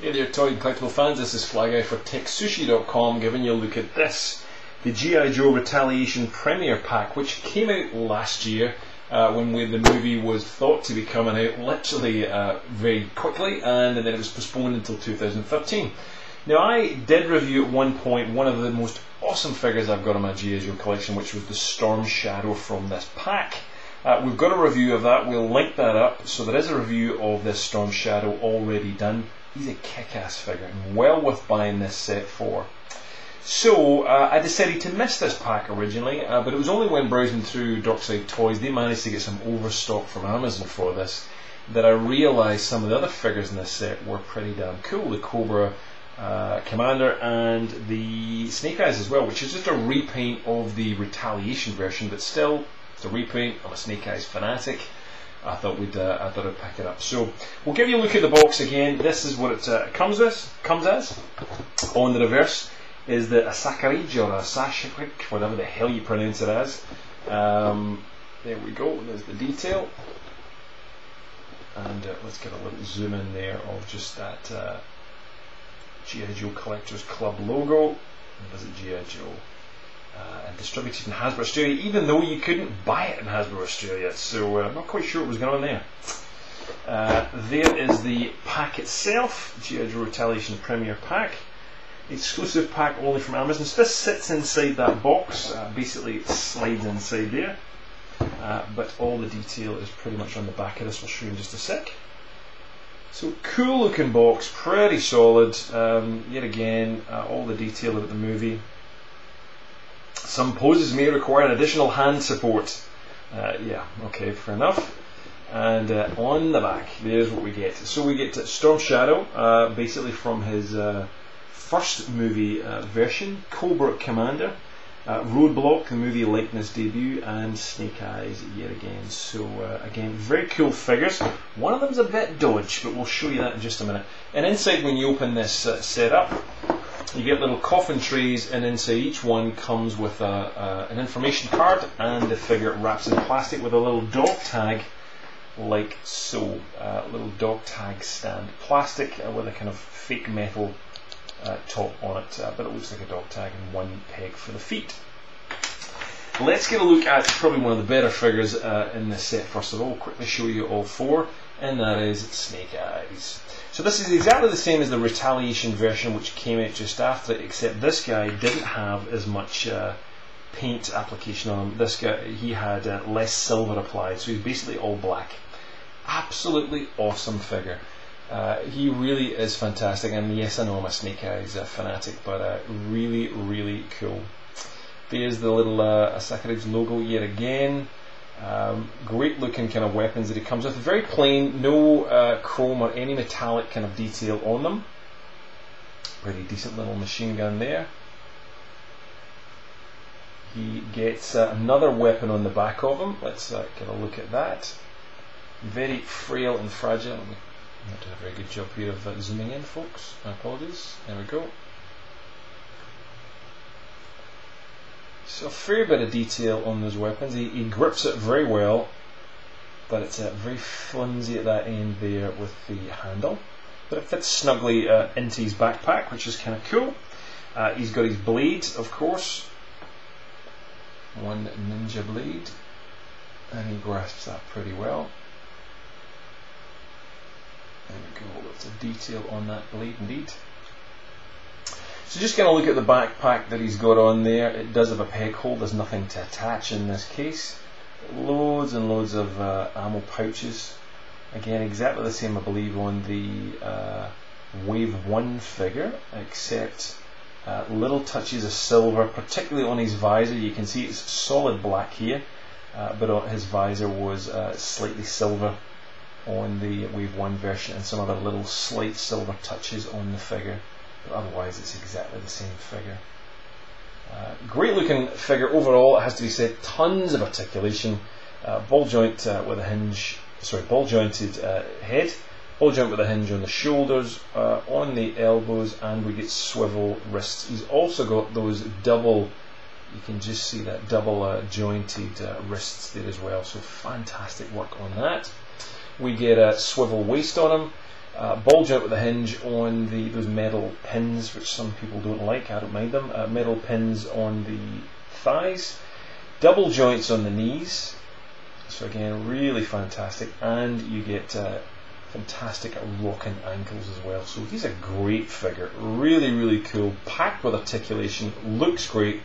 Hey there, toy and collectible fans, this is Fly Guy for TekSushi.com giving you a look at this, the G.I. Joe Retaliation Premiere Pack, which came out last year when the movie was thought to be coming out literally very quickly, and then it was postponed until 2015. Now, I did review at one point one of the most awesome figures I've got in my G.I. Joe collection, which was the Storm Shadow from this pack. We've got a review of that, we'll link that up, so there is a review of this Storm Shadow already done. He's a kick-ass figure and well worth buying this set for. So I decided to miss this pack originally, but it was only when browsing through Dockside Toys, they managed to get some overstock from Amazon for this, that I realised some of the other figures in this set were pretty damn cool. The Cobra Commander and the Snake Eyes as well, which is just a repaint of the Retaliation version, but still it's a repaint. I'm a Snake Eyes fanatic. I thought I'd pick it up. So we'll give you a look at the box again. This is what it comes as. On the reverse is the Asakarij or Asashik, whatever the hell you pronounce it as. There we go. There's the detail, and let's get a little zoom in there of just that G.I. Joe Collectors Club logo. Visit G.I. Joe. And distributed in Hasbro Australia, even though you couldn't buy it in Hasbro Australia, so I'm not quite sure what was going on there. There is the pack itself, G.I. Joe Retaliation Premiere Pack, exclusive pack only from Amazon. So this sits inside that box, basically it slides inside there, but all the detail is pretty much on the back of this. We'll show you in just a sec. So cool looking box, pretty solid. Yet again, all the detail about the movie. Some poses may require an additional hand support. Yeah, okay, fair enough. And on the back, there's what we get. So we get Storm Shadow, basically from his first movie version, Cobra Commander, Roadblock, the movie likeness debut, and Snake Eyes yet again. So again, very cool figures. One of them's a bit dodgy, but we'll show you that in just a minute. And inside, when you open this set up, you get little coffin trays, and inside each one comes with an information card, and the figure wraps in plastic with a little dog tag, like so. Little dog tag stand, plastic with a kind of fake metal top on it, but it looks like a dog tag and one peg for the feet. Let's get a look at probably one of the better figures in this set. First of all, quickly show you all four, and that is Snake Eyes. So this is exactly the same as the Retaliation version, which came out just after it, except this guy didn't have as much paint application on him. This guy, he had less silver applied, so he's basically all black. Absolutely awesome figure. He really is fantastic, and yes, I know I'm a Snake Eyes fanatic, but really, really cool. There's the little Asakarij logo yet again. Great looking kind of weapons that he comes with. Very plain, no chrome or any metallic kind of detail on them. Pretty decent little machine gun there. He gets another weapon on the back of him. Let's get a look at that. Very frail and fragile. I'm not doing a very good job here of zooming in, folks. My apologies. There we go. So a fair bit of detail on those weapons. He grips it very well, but it's very flimsy at that end there with the handle. But it fits snugly into his backpack, which is kind of cool. He's got his blade, of course. One ninja blade. And he grasps that pretty well. There we go, lots of detail on that blade indeed. So just going to look at the backpack that he's got on there. It does have a peg hole, there's nothing to attach in this case. Loads and loads of ammo pouches. Again, exactly the same I believe on the Wave 1 figure, except little touches of silver, particularly on his visor. You can see it's solid black here, but his visor was slightly silver on the Wave 1 version, and some other little slight silver touches on the figure. But otherwise it's exactly the same figure. Great looking figure overall, it has to be said. Tons of articulation, ball joint with a hinge, ball jointed head, ball joint with a hinge on the shoulders, on the elbows, and we get swivel wrists. He's also got those double, you can just see that double jointed wrists there as well, so fantastic work on that. We get a swivel waist on him. Ball joint with a hinge on those metal pins, which some people don't like. I don't mind them. Metal pins on the thighs. Double joints on the knees. So again, really fantastic. And you get fantastic rocking ankles as well. So he's a great figure. Really, really cool. Packed with articulation. Looks great.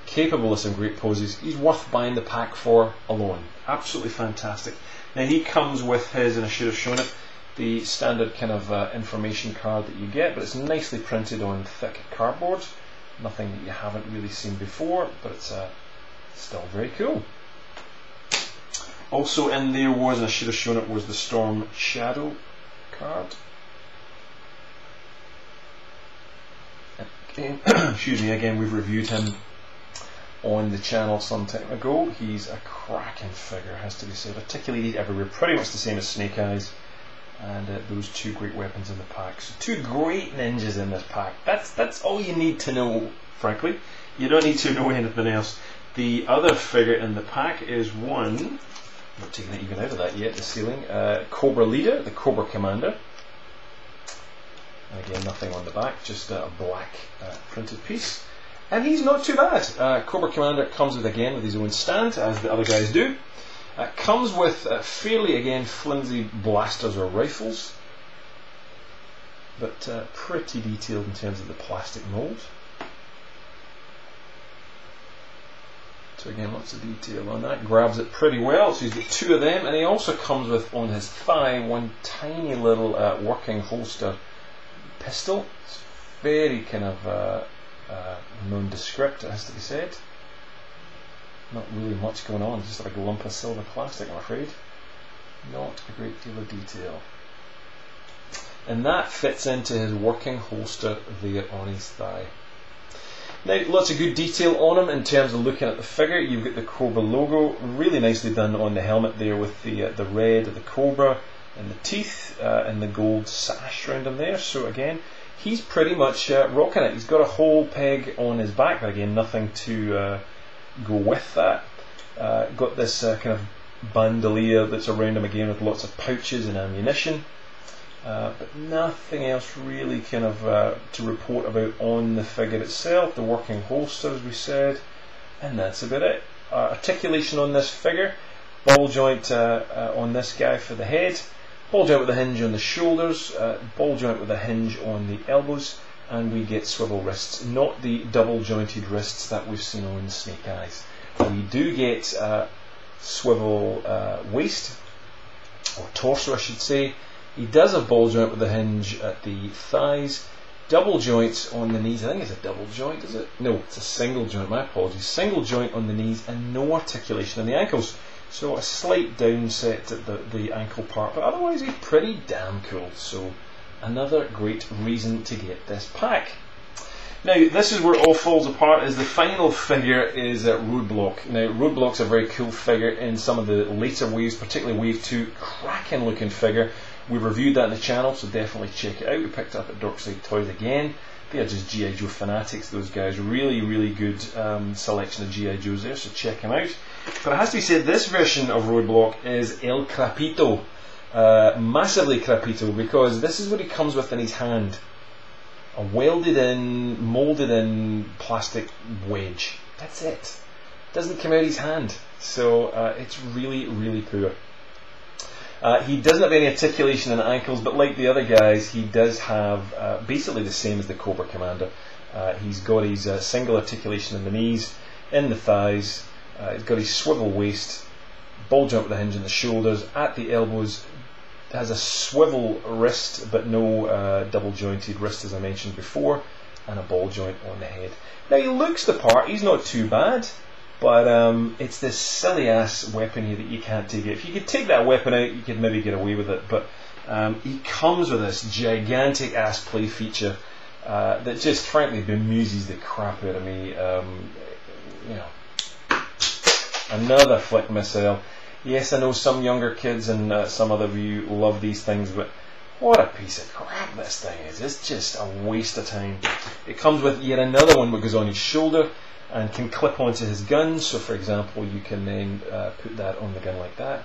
Capable of some great poses. He's worth buying the pack for alone. Absolutely fantastic. Now he comes with his, and I should have shown it, the standard kind of information card that you get, but it's nicely printed on thick cardboard. Nothing that you haven't really seen before, but it's still very cool. Also in there was, and I should have shown it, was the Storm Shadow card. Again, excuse me, again we've reviewed him on the channel some time ago. He's a cracking figure, has to be said. Articulated everywhere, pretty much the same as Snake Eyes. And those two great weapons in the pack. So two great ninjas in this pack. That's all you need to know, frankly. You don't need to know anything else. The other figure in the pack is one, I'm not taking it even out of that yet, the ceiling, Cobra Leader, the Cobra Commander. And again, nothing on the back, just a black printed piece. And he's not too bad. Cobra Commander comes with his own stand, as the other guys do. Comes with fairly, again, flimsy blasters or rifles, but pretty detailed in terms of the plastic mould. So again, lots of detail on that. Grabs it pretty well, so he's got two of them, and he also comes with, on his thigh, one tiny little working holster pistol. It's very kind of nondescript, it has to be said. Not really much going on, just like a lump of silver plastic, I'm afraid. Not a great deal of detail. And that fits into his working holster there on his thigh. Now, lots of good detail on him in terms of looking at the figure. You've got the Cobra logo, really nicely done on the helmet there with the red of the Cobra and the teeth and the gold sash around him there. So again, he's pretty much rocking it. He's got a whole peg on his back, but again, nothing to go with that. Got this kind of bandolier that's around him again with lots of pouches and ammunition, but nothing else really kind of to report about on the figure itself. The working holster, as we said, and that's about it. Articulation on this figure, ball joint on this guy for the head, ball joint with a hinge on the shoulders, ball joint with a hinge on the elbows, and we get swivel wrists, not the double jointed wrists that we've seen on Snake Eyes. We do get swivel waist, or torso I should say. He does have ball joint with a hinge at the thighs, double joints on the knees. I think it's a double joint, is it? No, it's a single joint, my apologies. Single joint on the knees and no articulation in the ankles. So a slight downset at the ankle part, but otherwise he's pretty damn cool. So another great reason to get this pack. Now, this is where it all falls apart, is the final figure is Roadblock. Now, Roadblock's a very cool figure in some of the later waves, particularly Wave 2, cracking looking figure. We've reviewed that on the channel, so definitely check it out. We picked it up at Dorkside Toys again. They are just G.I. Joe fanatics, those guys. Really, really good selection of G.I. Joes there, so check them out. But it has to be said, this version of Roadblock is El Crapito. Massively crapito, because this is what he comes with in his hand. A welded in, moulded in plastic wedge. That's it. Doesn't come out his hand. So it's really, really poor. He doesn't have any articulation in the ankles, but like the other guys, he does have basically the same as the Cobra Commander. He's got his single articulation in the knees, in the thighs, he's got his swivel waist, ball joint with a hinge in the shoulders, at the elbows, has a swivel wrist, but no double jointed wrist as I mentioned before, and a ball joint on the head. Now he looks the part, he's not too bad. But it's this silly ass weapon here that you can't take it. If you could take that weapon out, you could maybe get away with it. But he comes with this gigantic ass play feature that just frankly bemuses the crap out of me. You know, another flick missile. Yes, I know some younger kids and some other of you love these things, but what a piece of crap this thing is. It's just a waste of time. It comes with yet another one that goes on his shoulder and can clip onto his gun. So for example, you can then put that on the gun like that.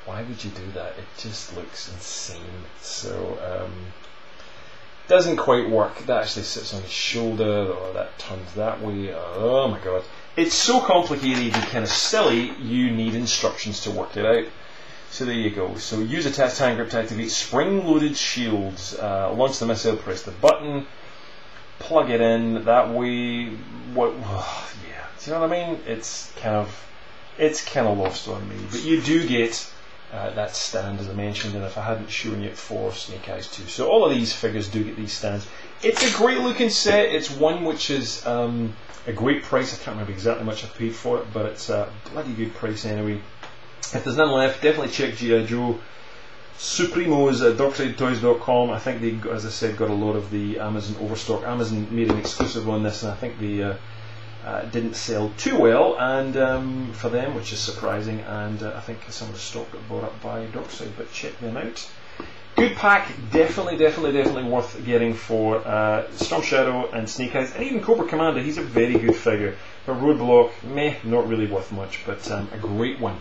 Why would you do that? It just looks insane. So, doesn't quite work. That actually sits on his shoulder, or that turns that way. Oh my god. It's so complicated and kind of silly, you need instructions to work it out. So there you go. So use a test hand grip to activate spring-loaded shields. Launch the missile, press the button, plug it in. That way, yeah. Do you know what I mean? It's kind of lost on me. But you do get that stand, as I mentioned, and if I hadn't shown you it for Snake Eyes 2. So all of these figures do get these stands. It's a great looking set. It's one which is a great price. I can't remember exactly how much I paid for it, but it's a bloody good price anyway. If there's none left, definitely check G.I. Joe Supremos at DarksideToys.com. I think they, as I said, got a lot of the Amazon overstock. Amazon made an exclusive on this, and I think they didn't sell too well, and for them, which is surprising. And I think some of the stock got bought up by Darkside, but check them out. Good pack, definitely worth getting for Storm Shadow and Snake Eyes, and even Cobra Commander. He's a very good figure. But Roadblock, meh, not really worth much, but a great one.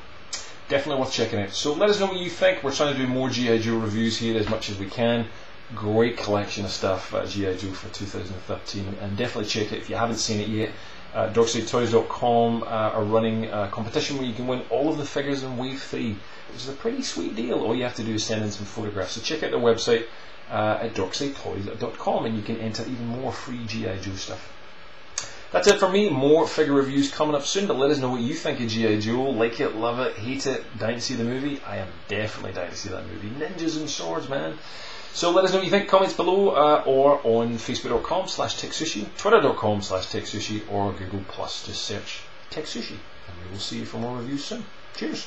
Definitely worth checking out. So let us know what you think. We're trying to do more G.I. Joe reviews here as much as we can. Great collection of stuff at G.I. Joe for 2013, and definitely check it if you haven't seen it yet. DarksideToys.com are running a competition where you can win all of the figures in Wave 3, which is a pretty sweet deal. All you have to do is send in some photographs. So check out their website at DarksideToys.com, and you can enter even more free G.I. Joe stuff. That's it for me. More figure reviews coming up soon, but let us know what you think of G.I. Joe. Like it, love it, hate it, dying to see the movie. I am definitely dying to see that movie. Ninjas and swords, man. So let us know what you think. Comments below, or on Facebook.com/TekSushi, Twitter.com/TekSushi, or Google+. Just search TekSushi, and we will see you for more reviews soon. Cheers.